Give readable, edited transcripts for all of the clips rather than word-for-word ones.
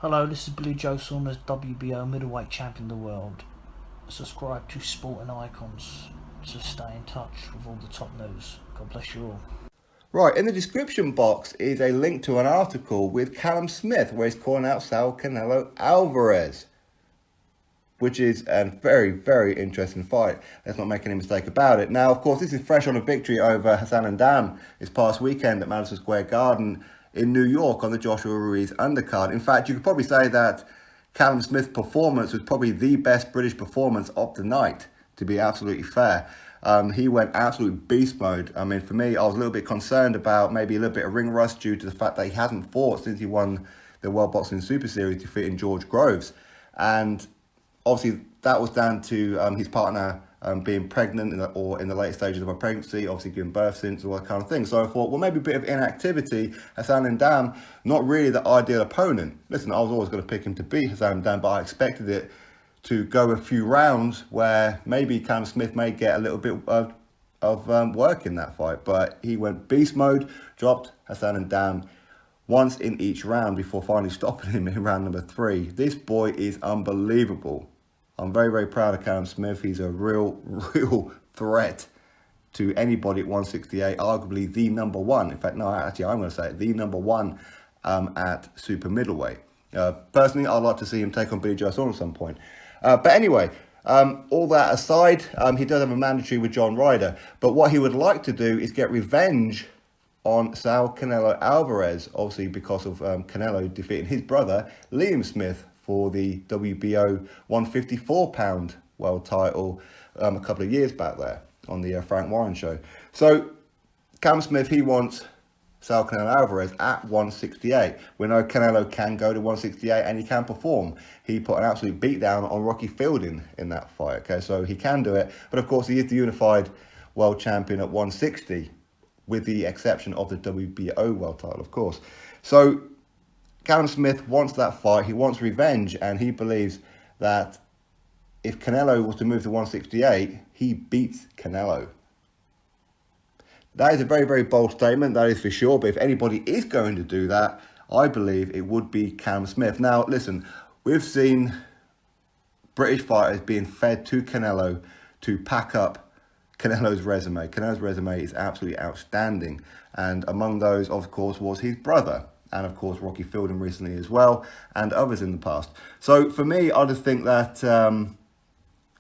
Hello, this is Billy Joe Saunders, WBO middleweight champion of the world. Subscribe to Sporting Icons to stay in touch with all the top news. God bless you all. Right, in the description box is a link to an article with Callum Smith where he's calling out Saul Canelo Alvarez, which is a very, very interesting fight. Let's not make any mistake about it. Now, of course, this is fresh on a victory over Hassan N'Dam this past weekend at Madison Square Garden in New York on the Joshua Ruiz undercard. In fact, you could probably say that Callum Smith's performance was probably the best British performance of the night, to be absolutely fair. He went absolute beast mode. I mean, for me, I was a little bit concerned about maybe a little bit of ring rust due to the fact that he hasn't fought since he won the World Boxing Super Series defeating George Groves. And obviously, that was down to his partner being pregnant or in the late stages of a pregnancy, obviously giving birth since, all that kind of thing. So I thought, well, maybe a bit of inactivity. Hassan N'Dam, not really the ideal opponent. Listen, I was always going to pick him to beat Hassan N'Dam, but I expected it to go a few rounds where maybe Callum Smith may get a little bit of work in that fight. But he went beast mode, dropped Hassan N'Dam once in each round before finally stopping him in round number 3. This boy is unbelievable. I'm very, very proud of Callum Smith. He's a real threat to anybody at 168, arguably the number one. In fact, no, actually, I'm going to say it, the number one at super middleweight. Personally, I'd like to see him take on Billy Joe Saunders at some point. But anyway, all that aside, he does have a mandatory with John Ryder. But what he would like to do is get revenge on Saul Canelo Alvarez, obviously because of Canelo defeating his brother, Liam Smith, for the WBO 154-pound world title a couple of years back there on the Frank Warren show. So Callum Smith, he wants Saul Canelo Alvarez at 168. We know Canelo can go to 168 and he can perform. He put an absolute beatdown on Rocky Fielding in that fight, okay? So he can do it. But of course, he is the unified world champion at 160, with the exception of the WBO world title, of course. So Callum Smith wants that fight. He wants revenge, and he believes that if Canelo was to move to 168, he beats Canelo. That is a very, very bold statement, that is for sure. But if anybody is going to do that, I believe it would be Callum Smith. Now, listen, we've seen British fighters being fed to Canelo to pack up Canelo's resume. Canelo's resume is absolutely outstanding. And among those, of course, was his brother. And of course, Rocky Fielding recently as well, and others in the past. So for me, I just think that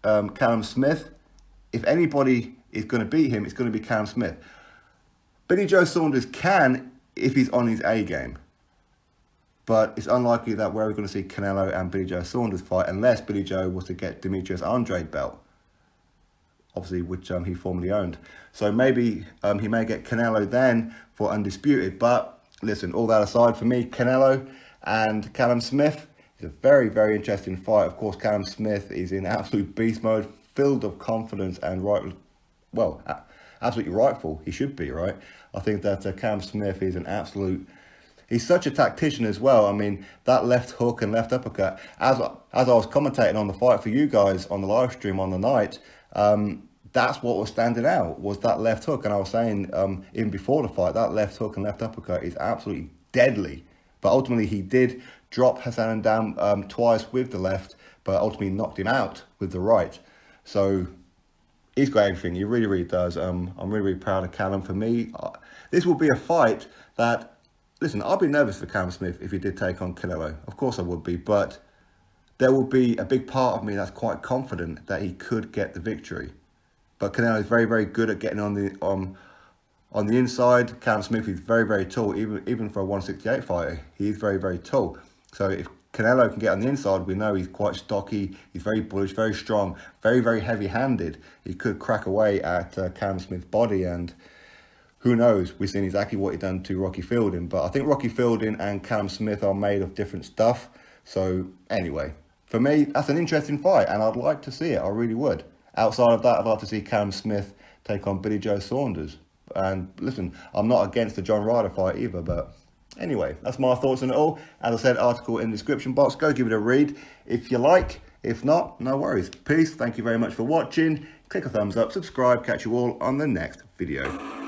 Callum Smith, if anybody is going to beat him, it's going to be Callum Smith. Billy Joe Saunders can if he's on his A game. But it's unlikely that we're going to see Canelo and Billy Joe Saunders fight unless Billy Joe was to get Demetrius Andrade belt, obviously, which he formerly owned. So maybe he may get Canelo then for undisputed. But listen, all that aside, for me, Canelo and Callum Smith is a very, very interesting fight. Of course, Callum Smith is in absolute beast mode, filled of confidence and absolutely rightful. He should be, right? I think that Callum Smith is an absolute... He's such a tactician as well. I mean, that left hook and left uppercut. As I was commentating on the fight for you guys on the live stream on the night, that's what was standing out, was that left hook. And I was saying, even before the fight, that left hook and left uppercut is absolutely deadly. But ultimately, he did drop Hassan N'Dam twice with the left, but ultimately knocked him out with the right. So he's got everything. He really, really does. I'm really, really proud of Callum. For me, this will be a fight that, listen, I'll be nervous for Callum Smith if he did take on Canelo. Of course I would be, but there will be a big part of me that's quite confident that he could get the victory. But Canelo is very, very good at getting on the inside. Callum Smith is very, very tall, even for a 168 fighter. He is very, very tall. So if Canelo can get on the inside, we know he's quite stocky. He's very bullish, very strong, very, very heavy-handed. He could crack away at Callum Smith's body, and who knows? We've seen exactly what he done to Rocky Fielding. But I think Rocky Fielding and Callum Smith are made of different stuff. So anyway, for me, that's an interesting fight, and I'd like to see it. I really would. Outside of that, I'd like to see Callum Smith take on Billy Joe Saunders. And listen, I'm not against the John Ryder fight either, but anyway, that's my thoughts on it all. As I said, article in the description box. Go give it a read if you like. If not, no worries. Peace. Thank you very much for watching. Click a thumbs up, subscribe. Catch you all on the next video.